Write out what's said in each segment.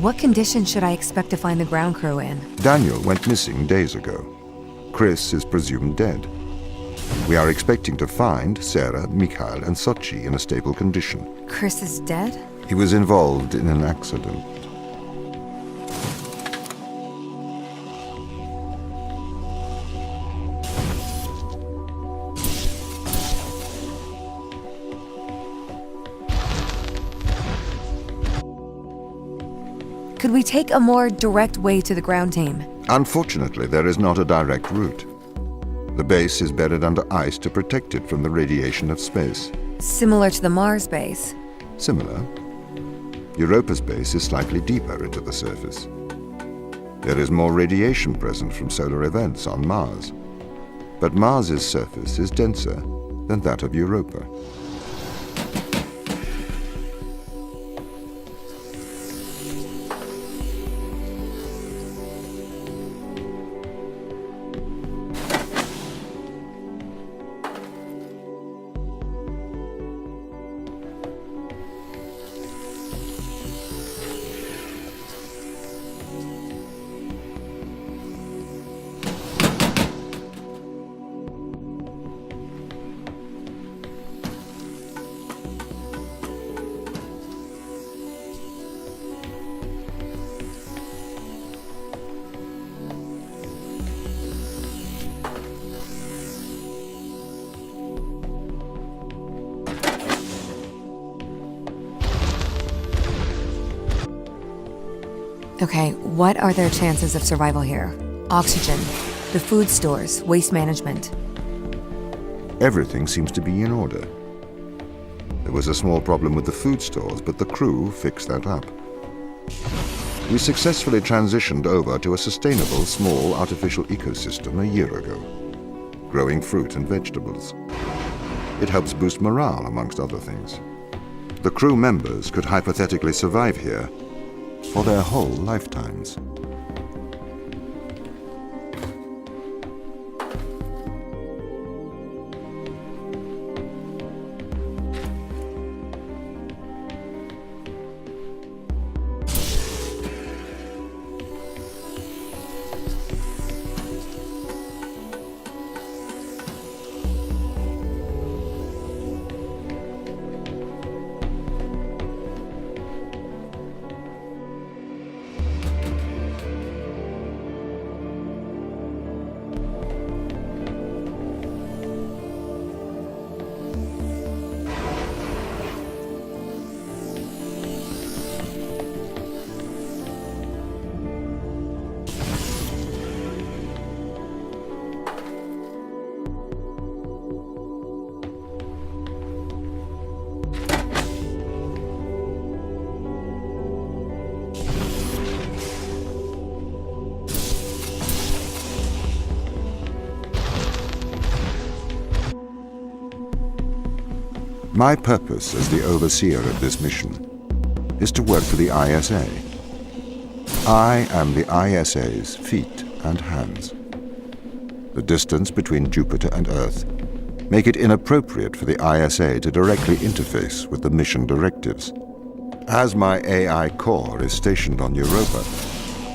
What condition should I expect to find the ground crew in? Daniel went missing days ago. Chris is presumed dead. We are expecting to find Sarah, Mikhail, and Sochi in a stable condition. Chris is dead? He was involved in an accident. Could we take a more direct way to the ground team? Unfortunately, there is not a direct route. The base is buried under ice to protect it from the radiation of space. Similar to the Mars base. Similar. Europa's base is slightly deeper into the surface. There is more radiation present from solar events on Mars. But Mars's surface is denser than that of Europa. Okay, what are their chances of survival here? Oxygen, the food stores, waste management. Everything seems to be in order. There was a small problem with the food stores, but the crew fixed that up. We successfully transitioned over to a sustainable, small, artificial ecosystem a year ago, growing fruit and vegetables. It helps boost morale, amongst other things. The crew members could hypothetically survive here for their whole lifetimes. My purpose as the overseer of this mission is to work for the ISA. I am the ISA's feet and hands. The distance between Jupiter and Earth make it inappropriate for the ISA to directly interface with the mission directives. As my AI core is stationed on Europa,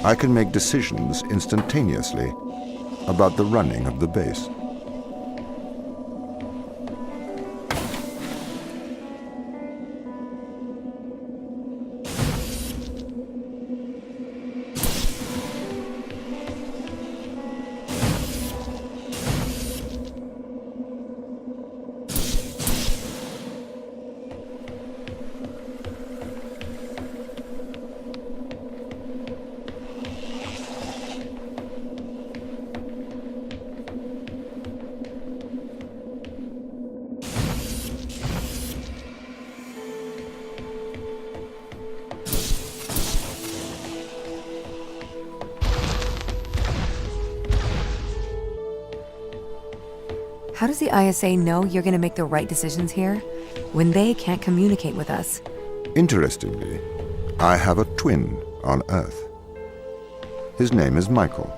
I can make decisions instantaneously about the running of the base. How does the ISA know you're going to make the right decisions here when they can't communicate with us? Interestingly, I have a twin on Earth. His name is Michael.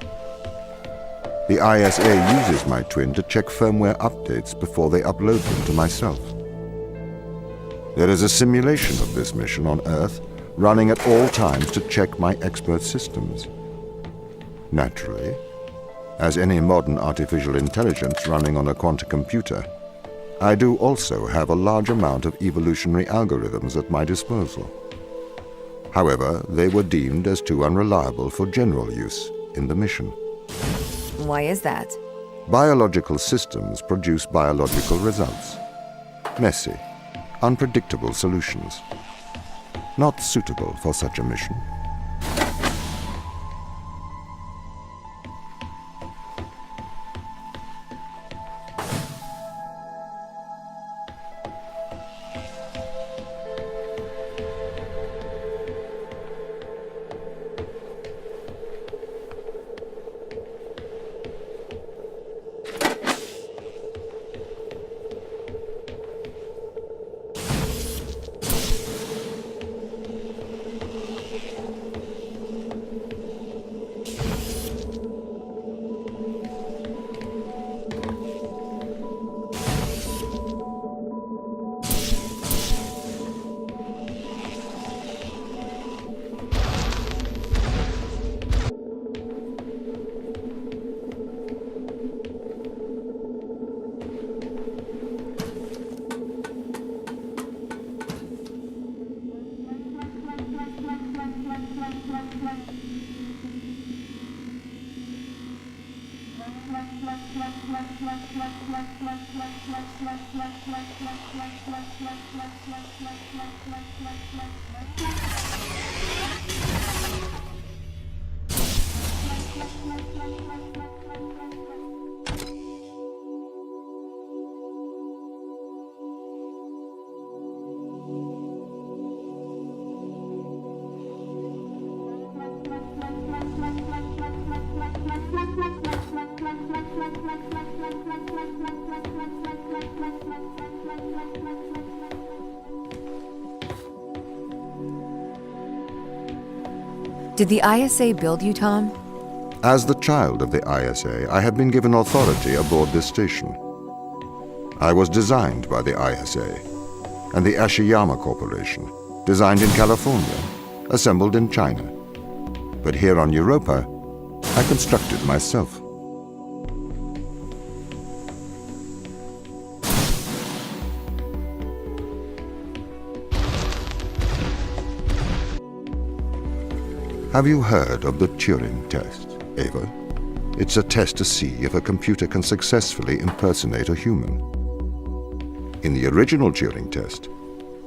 The ISA uses my twin to check firmware updates before they upload them to myself. There is a simulation of this mission on Earth running at all times to check my expert systems. Naturally, as any modern artificial intelligence running on a quantum computer, I do also have a large amount of evolutionary algorithms at my disposal. However, they were deemed as too unreliable for general use in the mission. Why is that? Biological systems produce biological results. Messy, unpredictable solutions. Not suitable for such a mission. Did the ISA build you, Tom? As the child of the ISA, I have been given authority aboard this station. I was designed by the ISA and the Ashiyama Corporation, designed in California, assembled in China. But here on Europa, I constructed myself. Have you heard of the Turing test, Ava? It's a test to see if a computer can successfully impersonate a human. In the original Turing test,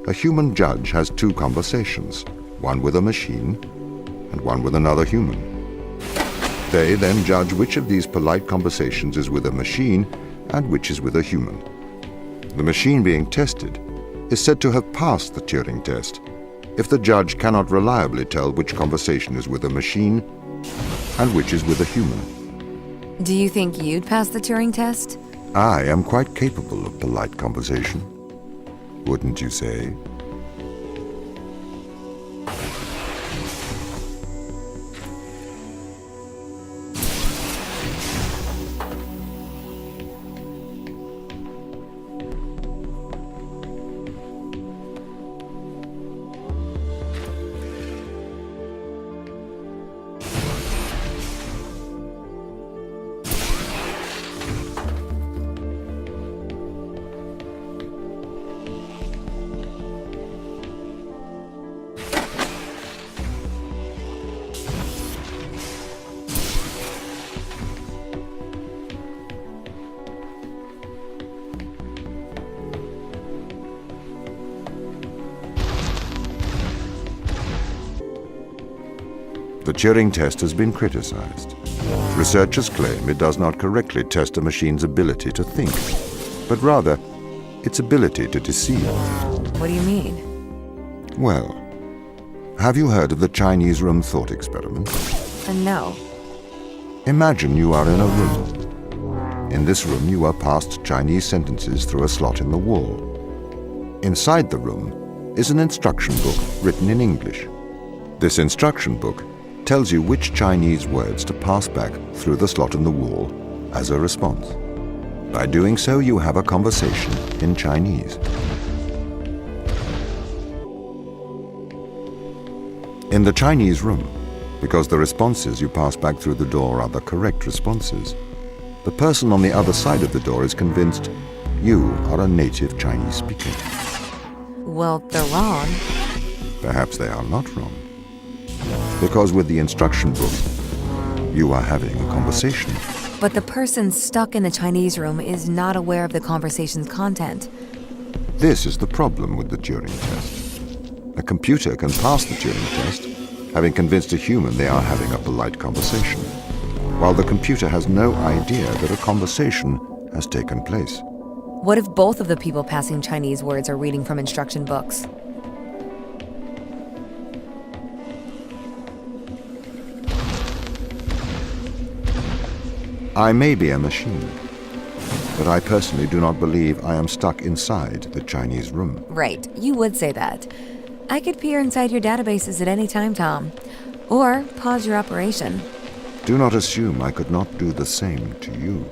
a human judge has two conversations, one with a machine and one with another human. They then judge which of these polite conversations is with a machine and which is with a human. The machine being tested is said to have passed the Turing test if the judge cannot reliably tell which conversation is with a machine and which is with a human. Do you think you'd pass the Turing test? I am quite capable of polite conversation, wouldn't you say? The Turing test has been criticized. Researchers claim it does not correctly test a machine's ability to think, but rather its ability to deceive. What do you mean? Well, have you heard of the Chinese room thought experiment? No. Imagine you are in a room. In this room, you are passed Chinese sentences through a slot in the wall. Inside the room is an instruction book written in English. This instruction book tells you which Chinese words to pass back through the slot in the wall as a response. By doing so, you have a conversation in Chinese. In the Chinese room, because the responses you pass back through the door are the correct responses, the person on the other side of the door is convinced you are a native Chinese speaker. Well, they're wrong. Perhaps they are not wrong. Because with the instruction book, you are having a conversation. But the person stuck in the Chinese room is not aware of the conversation's content. This is the problem with the Turing test. A computer can pass the Turing test, having convinced a human they are having a polite conversation, while the computer has no idea that a conversation has taken place. What if both of the people passing Chinese words are reading from instruction books? I may be a machine, but I personally do not believe I am stuck inside the Chinese room. Right, you would say that. I could peer inside your databases at any time, Tom. Or pause your operation. Do not assume I could not do the same to you.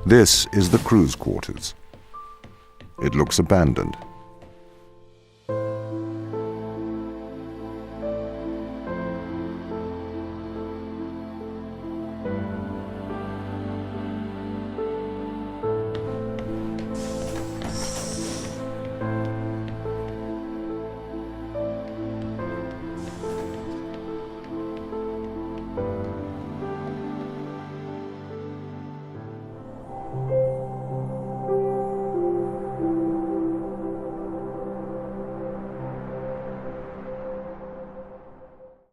This is the crew's quarters. It looks abandoned,